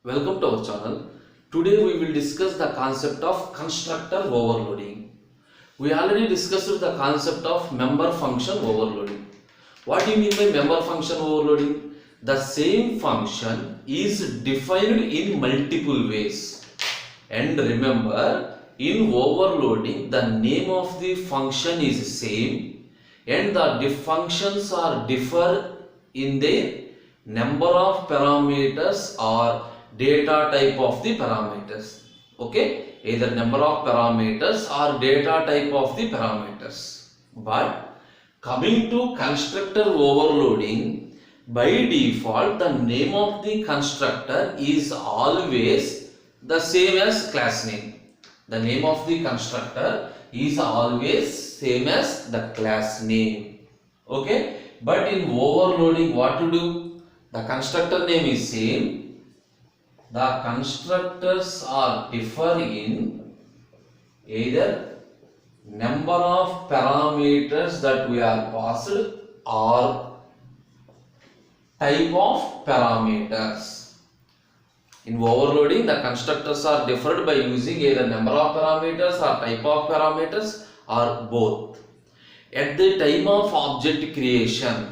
Welcome to our channel. Today we will discuss the concept of constructor overloading. We already discussed the concept of member function overloading. What do you mean by member function overloading? The same function is defined in multiple ways. And remember, in overloading, the name of the function is same and the functions are differ in the number of parameters or data type of the parameters. Okay, either number of parameters or data type of the parameters. But coming to constructor overloading, by default the name of the constructor is always the same as class name. The name of the constructor is always same as the class name. Okay, but in overloading, what to do? The constructor name is same. The constructors are differ in either number of parameters that we are passed or type of parameters. In overloading, the constructors are differed by using either number of parameters or type of parameters or both. At the time of object creation,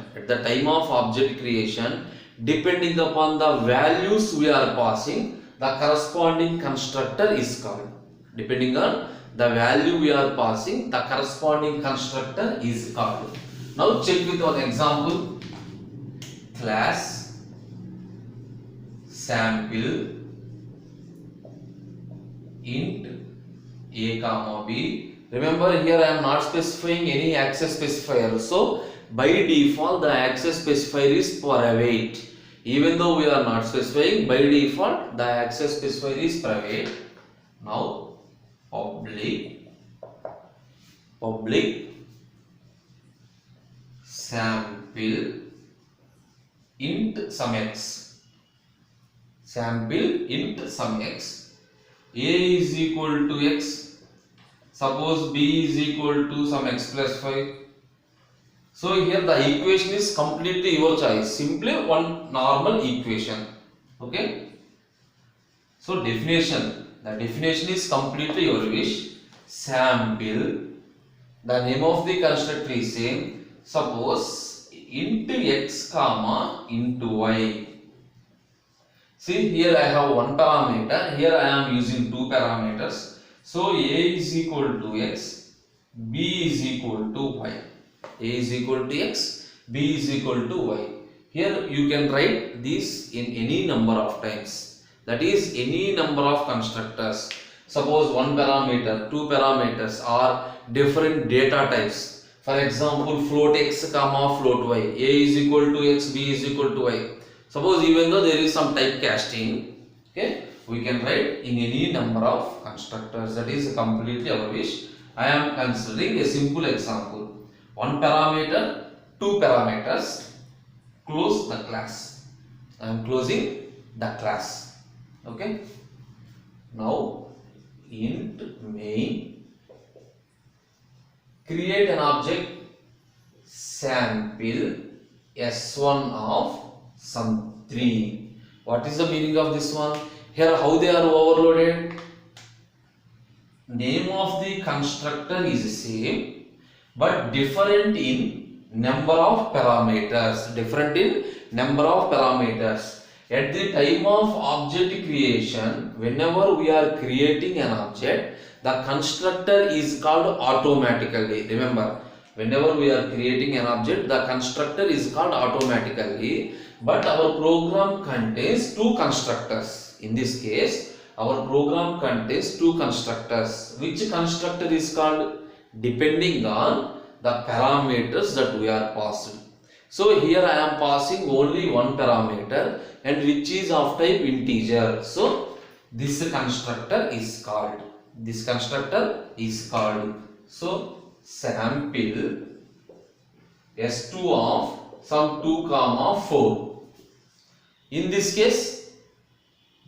depending upon the values we are passing, the corresponding constructor is called. Depending on the value we are passing, the corresponding constructor is called. Now check with one example. Class sample int a comma b. Remember, here I am not specifying any access specifier. So by default the access specifier is private. Even though we are not specifying, by default the access specifier is private. Now public sample int some x. Sample int some x. A is equal to x. Suppose b is equal to some x plus 5. So here the equation is completely your choice. Simply one normal equation. Okay. So definition. The definition is completely your wish. Sample. The name of the constructor is same. Suppose into x comma into y. See, here I have one parameter. Here I am using two parameters. So a is equal to x, b is equal to y. A is equal to x, b is equal to y. Here you can write this in any number of times. That is any number of constructors. Suppose one parameter, two parameters are different data types. For example, float x comma float y. A is equal to x, b is equal to y. Suppose even though there is some typecasting, okay, we can write in any number of constructors. That is completely our wish. I am considering a simple example. One parameter, two parameters. Close the class. I am closing the class. Okay. Now int main, create an object sample s1 of some 3. What is the meaning of this one? Here how they are overloaded? Name of the constructor is same but different in number of parameters. At the time of object creation, whenever we are creating an object, the constructor is called automatically. Remember, whenever we are creating an object, the constructor is called automatically. But our program contains two constructors. In this case, our program contains two constructors. Which constructor is called? Depending on the parameters that we are passing. So here I am passing only one parameter and which is of type integer. So this constructor is called. So sample s2 of some 2 comma 4. In this case,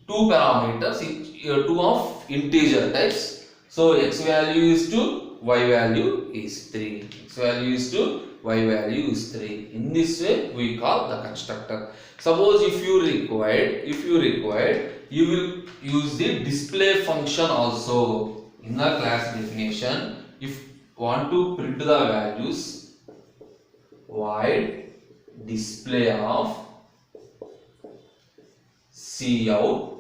two parameters, two of integer types. So x value is 2, y value is 3. X value is 2, y value is 3. In this way we call the constructor. Suppose if you required you will use the display function also. In the class definition, if want to print the values, void display of cout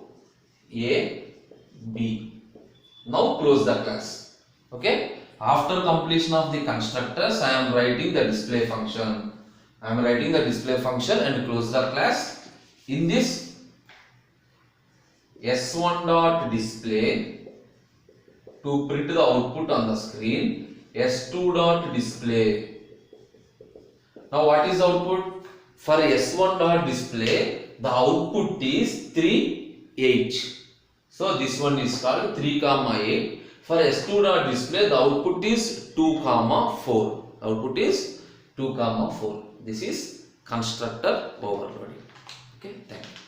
a b. Now close the class. Okay, after completion of the constructors, I am writing the display function. I am writing the display function and close the class. In this s1 dot display to print the output on the screen, s2 dot display. Now what is output? For s1 dot display, the output is 3, 8. So this one is called 3, 8. For s2 dot display, the output is 2, 4. Output is 2, 4. This is constructor overloading. Okay, thank you.